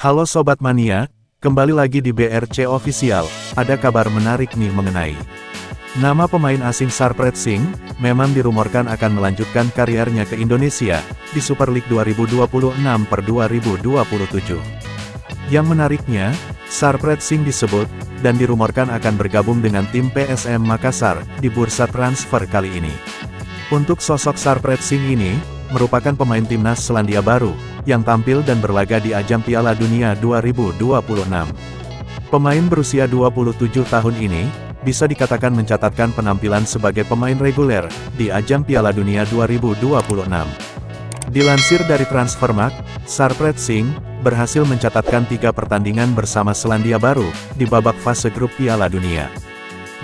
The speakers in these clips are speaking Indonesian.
Halo Sobat Mania, kembali lagi di BRC Official. Ada kabar menarik nih mengenai nama pemain asing Sarpreet Singh, memang dirumorkan akan melanjutkan kariernya ke Indonesia, di Super League 2026/2027. Yang menariknya, Sarpreet Singh disebut, dan dirumorkan akan bergabung dengan tim PSM Makassar, di bursa transfer kali ini. Untuk sosok Sarpreet Singh ini, merupakan pemain timnas Selandia Baru, yang tampil dan berlaga di ajang Piala Dunia 2026. Pemain berusia 27 tahun ini, bisa dikatakan mencatatkan penampilan sebagai pemain reguler, di ajang Piala Dunia 2026. Dilansir dari Transfermarkt, Sarpreet Singh, berhasil mencatatkan 3 pertandingan bersama Selandia Baru, di babak fase grup Piala Dunia.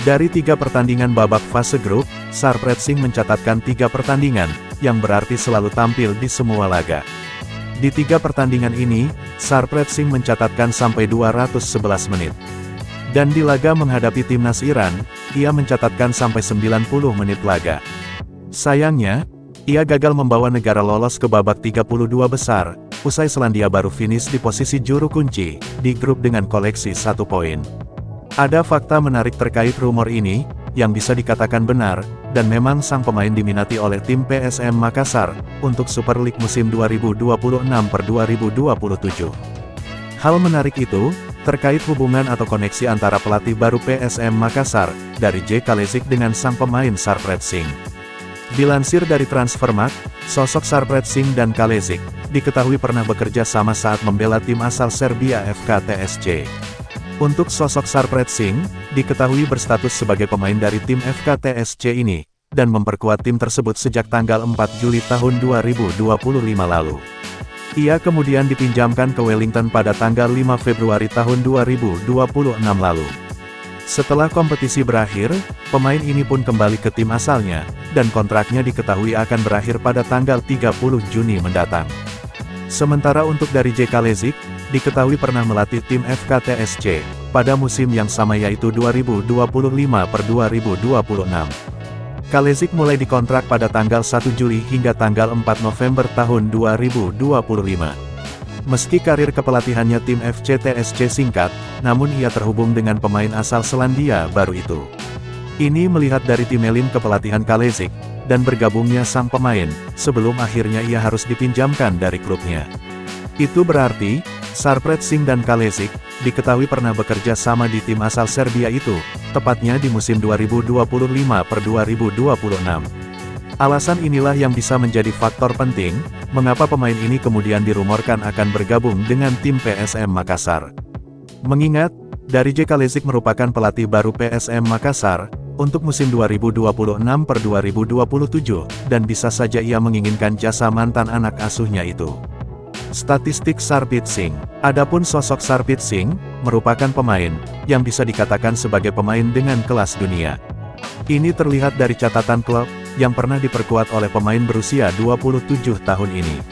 Dari 3 pertandingan babak fase grup, Sarpreet Singh mencatatkan 3 pertandingan, yang berarti selalu tampil di semua laga. Di 3 pertandingan ini, Sarpreet Singh mencatatkan sampai 211 menit. Dan di laga menghadapi timnas Iran, ia mencatatkan sampai 90 menit laga. Sayangnya, ia gagal membawa negara lolos ke babak 32 besar, usai Selandia Baru finish di posisi juru kunci, di grup dengan koleksi 1 poin. Ada fakta menarik terkait rumor ini, yang bisa dikatakan benar, dan memang sang pemain diminati oleh tim PSM Makassar, untuk Super League musim 2026/2027. Hal menarik itu, terkait hubungan atau koneksi antara pelatih baru PSM Makassar, dari J. Kalezic dengan sang pemain Sarpreet Singh. Dilansir dari Transfermarkt, sosok Sarpreet Singh dan Kalezic, diketahui pernah bekerja sama saat membela tim asal Serbia FK TSC. Untuk sosok Sarpreet Singh, diketahui berstatus sebagai pemain dari tim FK TSC ini, dan memperkuat tim tersebut sejak tanggal 4 Juli tahun 2025 lalu. Ia kemudian dipinjamkan ke Wellington pada tanggal 5 Februari tahun 2026 lalu. Setelah kompetisi berakhir, pemain ini pun kembali ke tim asalnya, dan kontraknya diketahui akan berakhir pada tanggal 30 Juni mendatang. Sementara untuk dari J. Kalezic, diketahui pernah melatih tim FK TSC, pada musim yang sama yaitu 2025/2026. Kalezic mulai dikontrak pada tanggal 1 Juli hingga tanggal 4 November tahun 2025. Meski karir kepelatihannya tim FC TSC singkat, namun ia terhubung dengan pemain asal Selandia Baru itu. Ini melihat dari timeline kepelatihan Kalezic, dan bergabungnya sang pemain, sebelum akhirnya ia harus dipinjamkan dari klubnya. Itu berarti, Sarpreet Singh dan Kalezic, diketahui pernah bekerja sama di tim asal Serbia itu, tepatnya di musim 2025/2026. Alasan inilah yang bisa menjadi faktor penting, mengapa pemain ini kemudian dirumorkan akan bergabung dengan tim PSM Makassar. Mengingat, dari J. Kalezic merupakan pelatih baru PSM Makassar, untuk musim 2026/2027, dan bisa saja ia menginginkan jasa mantan anak asuhnya itu. Statistik Sarpreet Singh. Adapun sosok Sarpreet Singh, merupakan pemain, yang bisa dikatakan sebagai pemain dengan kelas dunia. Ini terlihat dari catatan klub, yang pernah diperkuat oleh pemain berusia 27 tahun ini.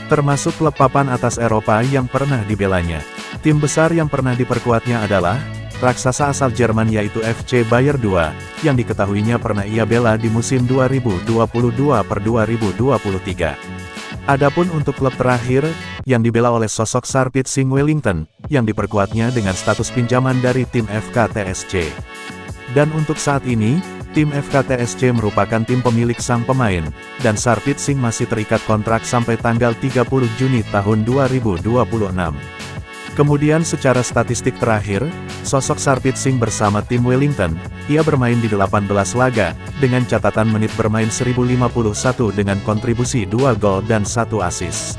Termasuk klub papan atas Eropa yang pernah dibelanya. Tim besar yang pernah diperkuatnya adalah raksasa asal Jerman yaitu FC Bayer 2, yang diketahuinya pernah ia bela di musim 2022/2023. Adapun untuk klub terakhir, yang dibela oleh sosok Sarpreet Singh Wellington, yang diperkuatnya dengan status pinjaman dari tim FK TSC. Dan untuk saat ini, tim FK TSC merupakan tim pemilik sang pemain, dan Sarpreet Singh masih terikat kontrak sampai tanggal 30 Juni tahun 2026. Kemudian secara statistik terakhir, sosok Sarpreet Singh bersama tim Wellington, ia bermain di 18 laga, dengan catatan menit bermain 1051 dengan kontribusi 2 gol dan 1 assist.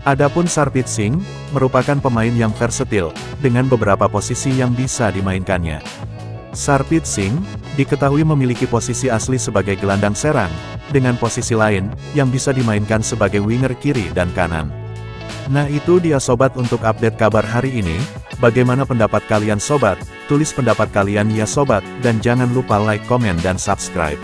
Adapun Sarpreet Singh, merupakan pemain yang versatil, dengan beberapa posisi yang bisa dimainkannya. Sarpreet Singh, diketahui memiliki posisi asli sebagai gelandang serang, dengan posisi lain, yang bisa dimainkan sebagai winger kiri dan kanan. Nah itu dia sobat untuk update kabar hari ini. Bagaimana pendapat kalian sobat? Tulis pendapat kalian ya sobat, dan jangan lupa like, komen dan subscribe.